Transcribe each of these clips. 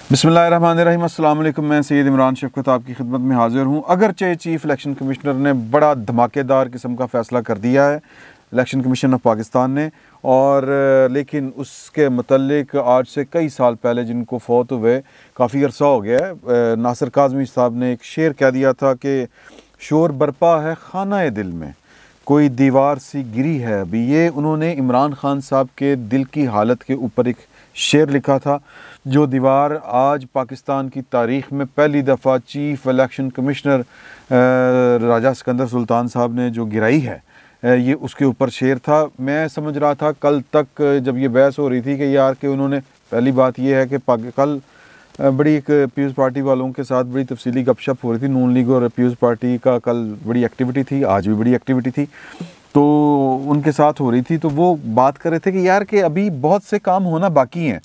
बिस्मिल्लाहिर्रहमानिर्रहीम। अस्सलाम वालेकुम। मैं सैयद इमरान शफ़क़त आपकी खिदमत में हाज़िर हूँ। अगरचे चीफ़ इलेक्शन कमिश्नर ने बड़ा धमाकेदार किस्म का फ़ैसला कर दिया है इलेक्शन कमीशन ऑफ पाकिस्तान ने, और लेकिन उसके मतलब आज से कई साल पहले जिनको फ़ौत हुए काफ़ी अरसा हो गया है, नासिर काज़मी साहब ने एक शेर कह दिया था कि शोर बरपा है खाना दिल में, कोई दीवार सी गिरी है अभी। ये उन्होंने इमरान खान साहब के दिल की हालत के ऊपर एक शेर लिखा था, जो दीवार आज पाकिस्तान की तारीख़ में पहली दफ़ा चीफ़ इलेक्शन कमिश्नर राजा सिकंदर सुल्तान साहब ने जो गिराई है, ये उसके ऊपर शेर था। मैं समझ रहा था कल तक जब ये बहस हो रही थी कि यार कि उन्होंने, पहली बात ये है कि कल बड़ी एक पीपल्स पार्टी वालों के साथ बड़ी तफसीली गपशप हो रही थी। नून लीग और पीपल्स पार्टी का कल बड़ी एक्टिविटी थी, आज भी बड़ी एक्टिविटी थी, तो उनके साथ हो रही थी। तो वो बात कर रहे थे कि यार कि अभी बहुत से काम होना बाकी हैं।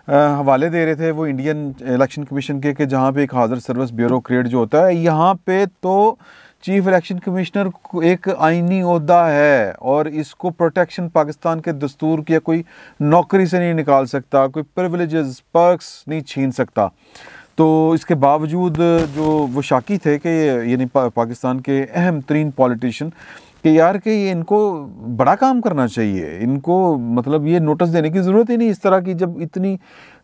हवाले दे रहे थे वो इंडियन इलेक्शन कमीशन के कि जहाँ पे एक हाज़र सर्विस ब्यूरो क्रिएट जो होता है, यहाँ पे तो चीफ़ इलेक्शन कमिश्नर एक आइनी ओहदा है और इसको प्रोटेक्शन पाकिस्तान के दस्तूर की या कोई नौकरी से नहीं निकाल सकता, कोई प्रिविलेजेस पर्क्स नहीं छीन सकता। तो इसके बावजूद जो वो शाकी थे कि यानी पाकिस्तान के अहम तरीन पॉलिटिशियन कि यार कि ये इनको बड़ा काम करना चाहिए, इनको मतलब ये नोटिस देने की ज़रूरत ही नहीं इस तरह की, जब इतनी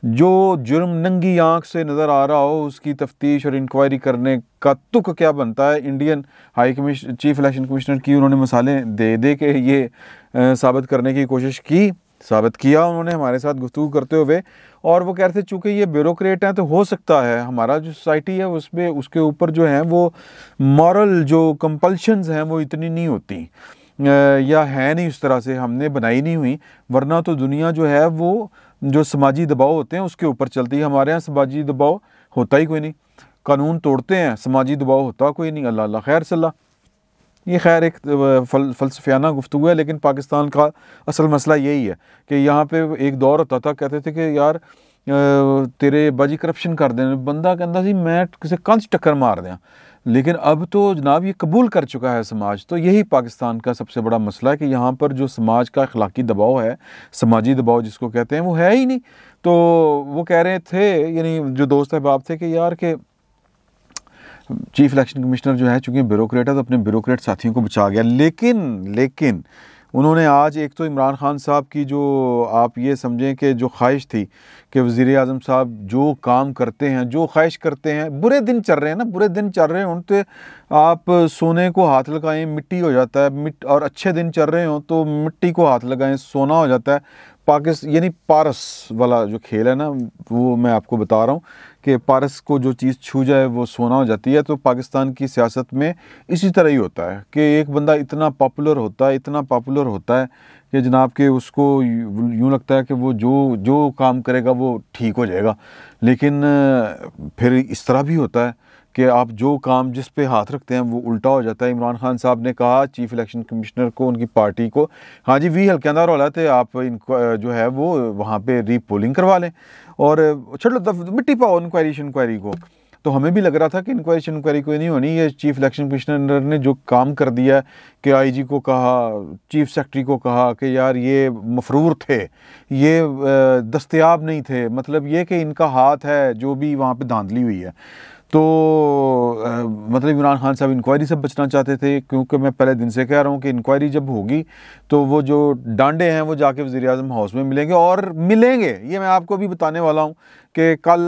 जो जुर्म नंगी आंख से नज़र आ रहा हो उसकी तफ्तीश और इंक्वायरी करने का तुक क्या बनता है। इंडियन चीफ़ इलेक्शन कमिश्नर की उन्होंने मिसालें दे दे के ये साबित करने की कोशिश की, साबित किया उन्होंने हमारे साथ गुफ्तगू करते हुए। और वो कह रहे थे चूँकि ये ब्यूरोक्रेट हैं तो हो सकता है हमारा जो सोसाइटी है उसमें उसके ऊपर जो है वो मॉरल जो कंपल्शंस हैं वो इतनी नहीं होती या है नहीं, उस तरह से हमने बनाई नहीं हुई, वरना तो दुनिया जो है वो जो समाजी दबाव होते हैं उसके ऊपर चलती है। हमारे यहाँ समाजी दबाव होता ही कोई नहीं, कानून तोड़ते हैं, समाजी दबाव होता कोई नहीं। अल्लाह अल्लाह खैर सल्ला। ये खैर एक फ़लसफ़ियाना गुफ्तगू है, लेकिन पाकिस्तान का असल मसला यही है कि यहाँ पे एक दौर होता था, कहते थे कि यार तेरे बाजी करप्शन कर देने, बंदा कहता सी मैं किसी कंच टक्कर मार दें, लेकिन अब तो जनाब ये कबूल कर चुका है समाज। तो यही पाकिस्तान का सबसे बड़ा मसला है कि यहाँ पर जो समाज का अखलाकी दबाव है, समाजी दबाव जिसको कहते हैं, वो है ही नहीं। तो वो कह रहे थे, यानी जो दोस्त अहबाब थे, कि यार के चीफ़ इलेक्शन कमिश्नर जो है चूँकि ब्यूरोक्रेट है तो अपने ब्यूरोक्रेट साथियों को बचा गया। लेकिन उन्होंने आज एक तो इमरान खान साहब की जो आप ये समझें कि जो ख्वाहिश थी कि वज़ीर आज़म साहब जो काम करते हैं, जो ख्वाहिश करते हैं, बुरे दिन चल रहे हैं ना, बुरे दिन चल रहे हैं उनसे आप सोने को हाथ लगाएं मिट्टी हो जाता है, और अच्छे दिन चल रहे हों तो मिट्टी को हाथ लगाएं सोना हो जाता है। यानी पारस वाला जो खेल है ना, वो मैं आपको बता रहा हूँ कि पारस को जो चीज़ छू जाए वो सोना हो जाती है। तो पाकिस्तान की सियासत में इसी तरह ही होता है कि एक बंदा इतना पॉपुलर होता है कि जनाब के उसको यूँ लगता है कि वो जो काम करेगा वो ठीक हो जाएगा, लेकिन फिर इस तरह भी होता है कि आप जो काम जिस पे हाथ रखते हैं वो उल्टा हो जाता है। इमरान खान साहब ने कहा चीफ़ इलेक्शन कमिश्नर को, उनकी पार्टी को, हाँ जी 20 हल्के अंदर वाला थे, आप इनको जो है वो वहाँ पे रीपोलिंग करवा लें और छोड़ो मिट्टी पाओ इंक्वायरी को। तो हमें भी लग रहा था कि इंक्वायरी कोई नहीं होनी। ये चीफ़ इलेक्शन कमिश्नर ने जो काम कर दिया कि आईजी को कहा, चीफ़ सेक्रेटरी को कहा कि यार ये मफरूर थे, ये दस्तयाब नहीं थे, मतलब ये कि इनका हाथ है जो भी वहाँ पे धांधली हुई है। तो मतलब इमरान खान साहब इंक्वायरी से बचना चाहते थे, क्योंकि मैं पहले दिन से कह रहा हूँ कि इंक्वायरी जब होगी तो वो जो डांडे हैं वो जाके वज़ीर आज़म हाउस में मिलेंगे, और मिलेंगे ये मैं आपको भी बताने वाला हूँ कि कल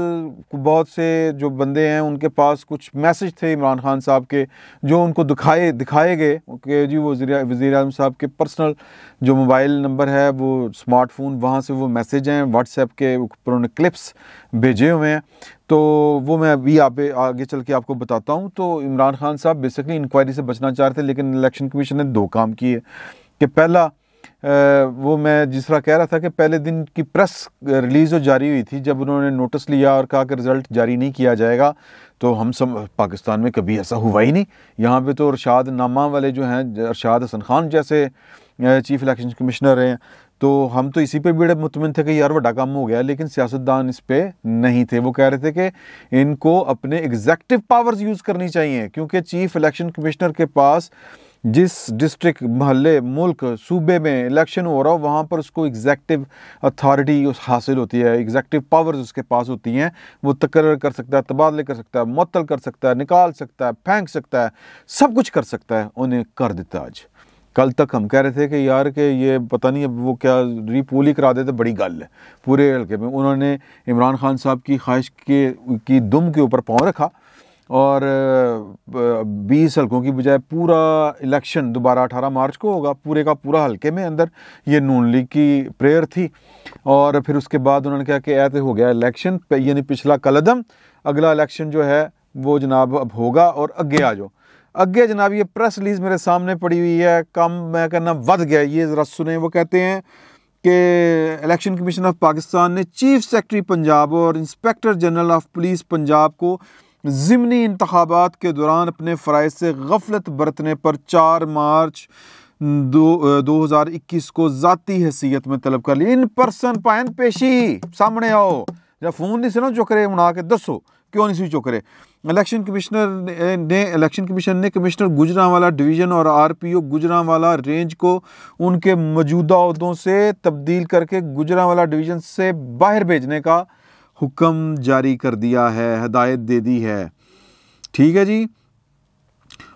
बहुत से जो बंदे हैं उनके पास कुछ मैसेज थे इमरान खान साहब के जो उनको दिखाए गए कि जी वो वज़ीर आज़म साहब के पर्सनल जो मोबाइल नंबर है वो स्मार्टफोन, वहाँ से वो मैसेज हैं व्हाट्सएप के ऊपर उन्होंने क्लिप्स भेजे हुए हैं। तो वो मैं अभी आगे चल के आपको बताता हूँ। तो इमरान खान साहब बेसिकली इंक्वायरी से बचना चाह रहे थे, लेकिन इलेक्शन कमीशन ने दो काम किए कि पहला वो मैं जिस तरह कह रहा था कि पहले दिन की प्रेस रिलीज़ जो जारी हुई थी, जब उन्होंने नोटिस लिया और कहा कि रिज़ल्ट जारी नहीं किया जाएगा, तो हम सब पाकिस्तान में कभी ऐसा हुआ ही नहीं। यहाँ पे तो अरशाद नामा वाले जो हैं, अरशाद हसन खान जैसे चीफ़ इलेक्शन कमिश्नर हैं, तो हम तो इसी पे बड़े मुतमिन थे कि यार बड़ा काम हो गया, लेकिन सियासतदान इस पे नहीं थे। वो कह रहे थे कि इनको अपने एग्जेक्टिव पावर्स यूज़ करनी चाहिए, क्योंकि चीफ़ इलेक्शन कमिश्नर के पास जिस डिस्ट्रिक्ट, मोहल्ले, मुल्क, सूबे में इलेक्शन हो रहा हो वहाँ पर उसको एग्जेक्टिव अथॉरिटी हासिल होती है, एग्जेक्टिव पावर्स उसके पास होती हैं। वो तकर्रर कर सकता है, तबादले कर सकता है, मुअत्तल कर सकता है, निकाल सकता है, फेंक सकता है, सब कुछ कर सकता है। उन्हें कर देता आज। कल तक हम कह रहे थे कि यार के ये पता नहीं अब वो क्या रीपोल ही करा देते, बड़ी गल है पूरे हल्के में। उन्होंने इमरान खान साहब की ख्वाहिश की दुम के ऊपर पाँव रखा और 20 हल्कों की बजाय पूरा इलेक्शन दोबारा 18 मार्च को होगा पूरे का पूरा हल्के में अंदर। ये नून लीग की प्रेयर थी और फिर उसके बाद उन्होंने कहा कि ऐसे हो गया इलेक्शन, यानी पिछला कलदम, अगला इलेक्शन जो है वो जनाब अब होगा और आगे आ जाओ। अगे जनाब ये प्रेस रिलीज़ मेरे सामने पड़ी हुई है, कम मैं कहना वध गया। ये ज़रा सुने, वो कहते हैं कि इलेक्शन कमीशन ऑफ पाकिस्तान ने चीफ सेक्रेटरी पंजाब और inspector general of police Punjab को ज़िमनी इंतखाबात के दौरान अपने फ़राइज़ से गफलत बरतने पर 4 मार्च 2021 को ज़ाती हैसियत में तलब कर लिया। इन पर्सन पायन पेशी सामने आओ, जब फ़ोन नहीं सुनो चुकरे बना के दसो क्यों नहीं सी चुकरे। इलेक्शन कमीशन ने कमिश्नर गुजरांवाला डिवीज़न और आरपीओ गुजरांवाला रेंज को उनके मौजूदा ओहदों से तब्दील करके गुजरांवाला डिवीज़न से बाहर भेजने का हुक्म जारी कर दिया है, हिदायत दे दी है। ठीक है जी।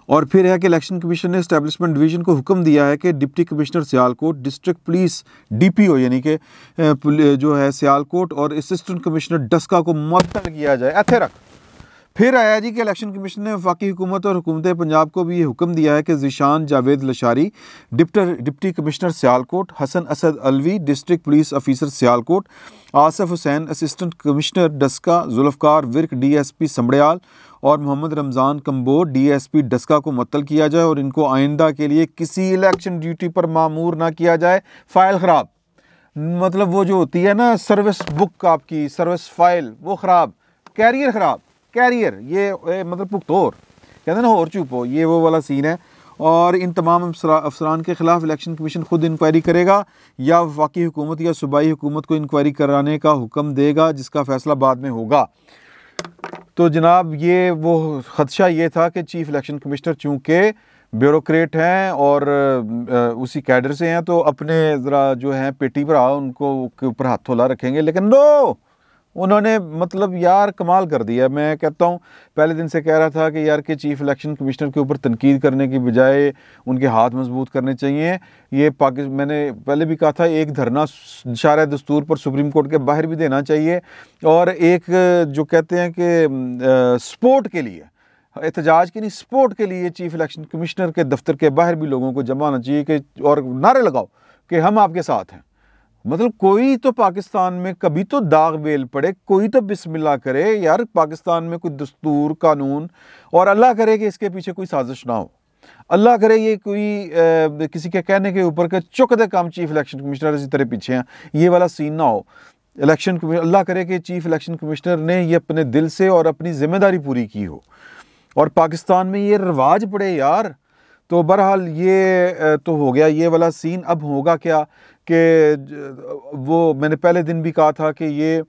और फिर है कि इलेक्शन कमीशन ने एस्टैब्लिशमेंट डिवीज़न को हुक्म दिया है कि deputy commissioner Sialkot, district police DPO यानी कि जो है सियालकोट और असिस्टेंट कमिश्नर डस्का को मुअत्तल किया जाए। ऐसे रख। फिर आया जी कि इलेक्शन कमीशन ने वफाकी हुकूमत और हुकूमत पंजाब को भी ये हुक्म दिया है कि Zeeshan Javed Lashari deputy commissioner Sialkot, Hassan Asad Alvi district police officer Sialkot, Asif Hussain assistant commissioner Daska, Zulfiqar Virk DSP Sambrial और मोहम्मद रमज़ान कंबोर डीएसपी डस्का को मुअत्तल किया जाए और इनको आइंदा के लिए किसी इलेक्शन ड्यूटी पर मामूर ना किया जाए। फ़ाइल ख़राब, मतलब वो जो होती है ना सर्विस बुक, आपकी सर्विस फ़ाइल वो ख़राब, कैरियर ख़राब, कैरियर ये मतलब पुख्तोर कहते हैं ना, और चुपो, ये वो वाला सीन है। और इन तमाम अफसरान के ख़िलाफ़ इलेक्शन कमीशन खुद इंक्वायरी करेगा या वफाकी हुकूमत या सूबाई हुकूमत को इंक्वायरी कराने का हुक्म देगा, जिसका फ़ैसला बाद में होगा। तो जनाब ये वो ख़दशा ये था कि चीफ़ इलेक्शन कमिश्नर चूँकि ब्यूरोक्रेट हैं और उसी कैडर से हैं तो अपने ज़रा जो हैं पेटी पर उनको के ऊपर हाथ थोला रखेंगे, लेकिन नो, उन्होंने मतलब यार कमाल कर दिया। मैं कहता हूँ पहले दिन से कह रहा था कि यार के चीफ़ इलेक्शन कमिश्नर के ऊपर तनकीद करने की बजाय उनके हाथ मजबूत करने चाहिए। ये मैंने पहले भी कहा था, एक धरना शारा दस्तूर पर सुप्रीम कोर्ट के बाहर भी देना चाहिए और एक जो कहते हैं कि सपोर्ट के लिए, एहतजाज के नहीं, सपोर्ट के लिए चीफ़ इलेक्शन कमिश्नर के दफ्तर के बाहर भी लोगों को जमा होना चाहिए कि और नारे लगाओ कि हम आपके साथ हैं। मतलब कोई तो पाकिस्तान में कभी तो दाग बेल पड़े, कोई तो बिस्मिल्लाह करे यार, पाकिस्तान में कोई दस्तूर कानून, और अल्लाह करे कि इसके पीछे कोई साजिश ना हो, अल्लाह करे ये कोई किसी के कहने के ऊपर के चुक दे काम चीफ इलेक्शन कमिश्नर इसी तरह पीछे हैं, ये वाला सीन ना हो। अल्लाह करे कि चीफ इलेक्शन कमिश्नर ने ये अपने दिल से और अपनी जिम्मेदारी पूरी की हो और पाकिस्तान में ये रिवाज पड़े यार। तो बहरहाल ये तो हो गया ये वाला सीन। अब होगा क्या कि वो मैंने पहले दिन भी कहा था कि ये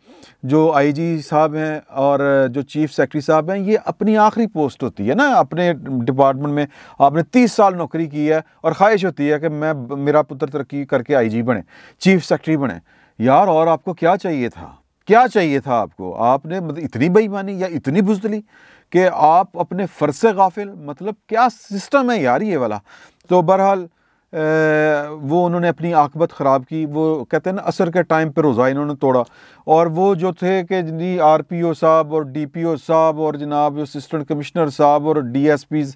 जो आईजी साहब हैं और जो चीफ सेक्रेटरी साहब हैं, ये अपनी आखिरी पोस्ट होती है ना अपने डिपार्टमेंट में। आपने 30 साल नौकरी की है और ख्वाहिश होती है कि मेरा पुत्र तरक्की करके आईजी बने, चीफ सेक्रेटरी बने यार। और आपको क्या चाहिए था, क्या चाहिए था आपको? आपने मतलब इतनी बेईमानी या इतनी बुज़दिली कि आप अपने फ़र्ज़ से गाफिल, मतलब क्या सिस्टम है यार ये वाला। तो बहरहाल वो उन्होंने अपनी आकबत ख़राब की। वो कहते हैं ना असर के टाइम पे रोज़ा इन्होंने तोड़ा। और वो जो थे कि जी आरपीओ साहब और डीपीओ साहब और जनाब असिस्टेंट कमिश्नर साहब और डीएसपीज़,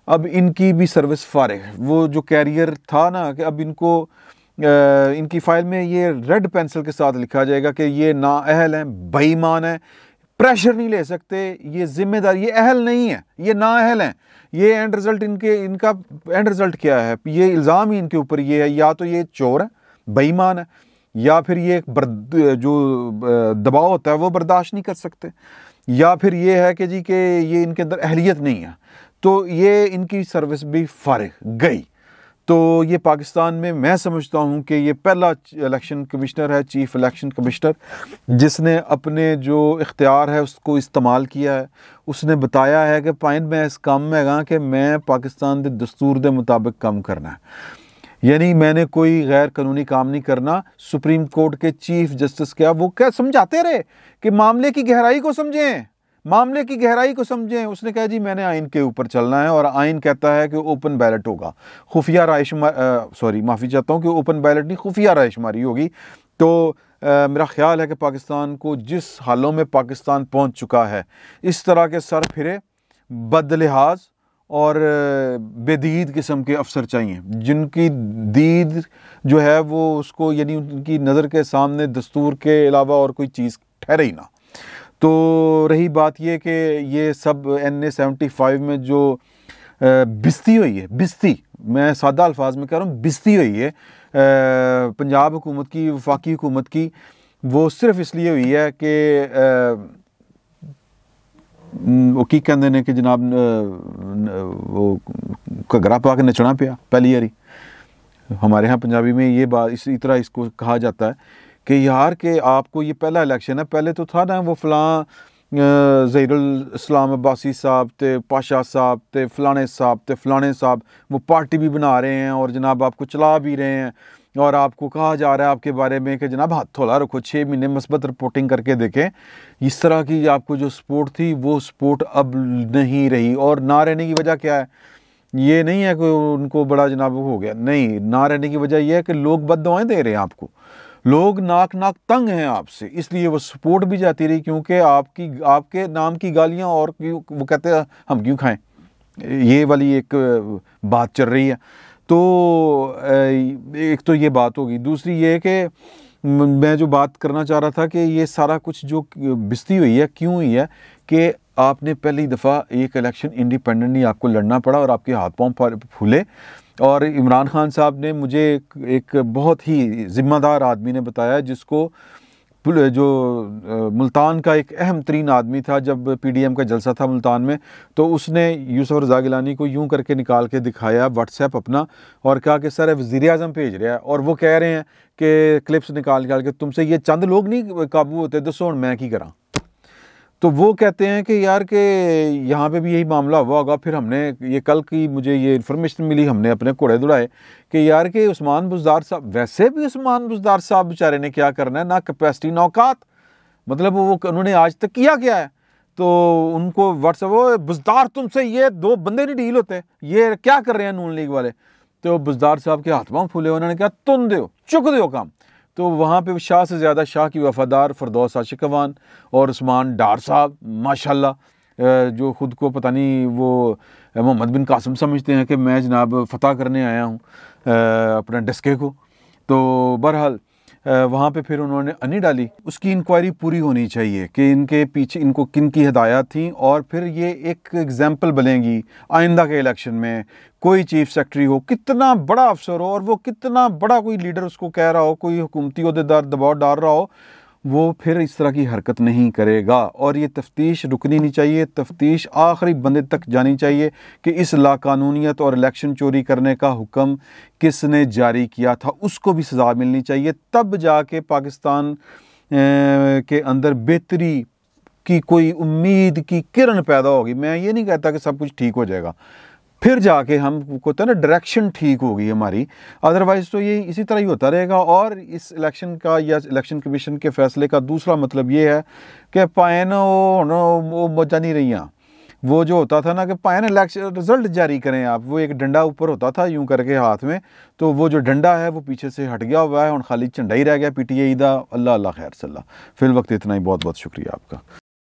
अब इनकी भी सर्विस फारिग। वो जो कैरियर था ना कि अब इनको इनकी फ़ाइल में ये रेड पेंसिल के साथ लिखा जाएगा कि ये नाअहल हैं, बेईमान हैं, प्रेशर नहीं ले सकते, ये जिम्मेदारी, ये अहल नहीं है, ये नाअहल हैं। ये एंड रिज़ल्ट इनका एंड रिज़ल्ट क्या है? ये इल्ज़ाम ही इनके ऊपर ये है, या तो ये चोर है, बेईमान है, या फिर ये जो दबाव होता है वो बर्दाश्त नहीं कर सकते, या फिर ये है कि जी कि ये इनके अंदर अहलियत नहीं है। तो ये इनकी सर्विस भी फारिग गई। तो ये पाकिस्तान में मैं समझता हूँ कि ये पहला इलेक्शन कमिश्नर है, चीफ इलेक्शन कमिश्नर, जिसने अपने जो इख्तियार है उसको इस्तेमाल किया है। उसने बताया है कि पाइन मैं इस काम में गा कि मैं पाकिस्तान के दस्तूर के मुताबिक काम करना है, यानी मैंने कोई गैर कानूनी काम नहीं करना। सुप्रीम कोर्ट के चीफ जस्टिस क्या वो क्या समझाते रहे कि मामले की गहराई को समझें, मामले की गहराई को समझें। उसने कहा जी मैंने आइन के ऊपर चलना है और आइन कहता है कि ओपन बैलेट होगा, खुफिया रायशुमारी, माफ़ी चाहता हूँ कि ओपन बैलेट नहीं, खुफिया रायशुमारी होगी। तो मेरा ख्याल है कि पाकिस्तान को जिस हालों में पाकिस्तान पहुँच चुका है, इस तरह के सर फिरे, बदलिहाज और बेदीद किस्म के अफसर चाहिए, जिनकी दीद जो है वो उसको, यानी उनकी नज़र के सामने दस्तूर के अलावा और कोई चीज़ ठहरे ही ना। तो रही बात ये कि ये सब NA 75 में जो बिस्ती हुई है, बिस्ती मैं सादा अल्फाज में कह रहा हूँ, बिस्ती हुई है पंजाब हुकूमत की, वफाकी हुकूमत की, वो सिर्फ इसलिए हुई है कि वो की कहते हैं कि जनाब वो घगरा पा के नचना पिया पहली बारी। हमारे यहाँ पंजाबी में ये बात इसी तरह इसको कहा जाता है कि यार कि आपको ये पहला इलेक्शन है, पहले तो था ना वो फ़लाँ ज़हीरुल इस्लाम अब्बासी साहब ते पाशा साहब ते फ़लाने साहब ते फ़लाने साहब, वो पार्टी भी बना रहे हैं और जनाब आपको चला भी रहे हैं, और आपको कहा जा रहा है आपके बारे में कि जनाब हाथ थोड़ा रखो, 6 महीने मस्बत रिपोर्टिंग करके देखें। इस तरह की आपको जो सपोर्ट थी वो सपोर्ट अब नहीं रही। और ना रहने की वजह क्या है? ये नहीं है कि उनको बड़ा जनाब हो गया, नहीं, ना रहने की वजह यह है कि लोग बद्दुआएं दे रहे हैं आपको, लोग नाक तंग हैं आपसे, इसलिए वो सपोर्ट भी जाती रही, क्योंकि आपके नाम की गालियां और वो कहते हैं हम क्यों खाएं, ये वाली एक बात चल रही है। तो एक तो ये बात होगी, दूसरी ये कि मैं जो बात करना चाह रहा था कि ये सारा कुछ जो बिस्ती हुई है क्यों हुई है कि आपने पहली दफ़ा एक इलेक्शन इंडिपेंडेंटली आपको लड़ना पड़ा और आपके हाथ पांव फूले। और इमरान खान साहब ने मुझे एक बहुत ही ज़िम्मेदार आदमी ने बताया, जिसको जो मुल्तान का एक अहम तरीन आदमी था, जब PDM का जलसा था मुल्तान में, तो उसने यूसुफ रज़ा गिलानी को यूं करके निकाल के दिखाया व्हाट्सएप अपना और कहा कि सर वज़ीर आज़म भेज रहा है, और वो कह रहे हैं कि क्लिप्स निकाल के तुमसे ये चंद लोग नहीं काबू होते, दसो हुण मैं की करा। तो वो कहते हैं कि यार के यहाँ पे भी यही मामला हुआ होगा। फिर हमने ये कल की मुझे ये इन्फॉर्मेशन मिली, हमने अपने घोड़े दौड़ाए कि यार के उस्मान बुज़दार साहब, वैसे भी उस्मान बुज़दार साहब बेचारे ने क्या करना है, ना कैपेसिटी ना औकात, मतलब वो उन्होंने आज तक किया क्या है। तो उनको व्हाट्सएप, वो बुज़दार तुमसे ये 2 बंदे नहीं डील होते, ये क्या कर रहे हैं नून लीग वाले। तो बुज़दार साहब के हाथ पांव फूले, उन्होंने कहा तुम दो, चुक दो काम। तो वहाँ पे शाह से ज़्यादा शाह की वफ़ादार फरदौस आशिक अवान और उस्मान डार साहब माशाल्लाह, जो ख़ुद को पता नहीं वो मोहम्मद बिन कासिम समझते हैं कि मैं जनाब फ़तह करने आया हूँ अपने डस्के को। तो बहरहाल वहाँ पे फिर उन्होंने अन्नी डाली। उसकी इंक्वायरी पूरी होनी चाहिए कि इनके पीछे इनको किन की हिदायत थी, और फिर ये एक एग्जाम्पल बनेगी आइंदा के इलेक्शन में। कोई चीफ सेक्रेटरी हो, कितना बड़ा अफसर हो, और वो कितना बड़ा कोई लीडर उसको कह रहा हो, कोई हुकूमती ओहदेदार दबाव डाल रहा हो, वो फिर इस तरह की हरकत नहीं करेगा। और ये तफ्तीश रुकनी नहीं चाहिए, तफ्तीश आखिरी बंदे तक जानी चाहिए कि इस लाकानूनियत और इलेक्शन चोरी करने का हुक्म किसने जारी किया था, उसको भी सज़ा मिलनी चाहिए। तब जाके पाकिस्तान के अंदर बेहतरी की कोई उम्मीद की किरण पैदा होगी। मैं ये नहीं कहता कि सब कुछ ठीक हो जाएगा, फिर जाके हम कहते हैं ना डायरेक्शन ठीक होगी हमारी, अदरवाइज़ तो ये इसी तरह ही होता रहेगा। और इस इलेक्शन का या इलेक्शन कमीशन के फैसले का दूसरा मतलब ये है कि पायन वो मजा नहीं रही। वो जो होता था ना कि पायन इलेक्शन रिजल्ट जारी करें आप, वो एक डंडा ऊपर होता था यूं करके हाथ में, तो वो जो डंडा है वो पीछे से हट गया हुआ है और खाली झंडा ही रह गया PTI दा। अल्लाह अल्लाह खैर सल्ला। फिल वक्त इतना ही, बहुत बहुत शुक्रिया आपका।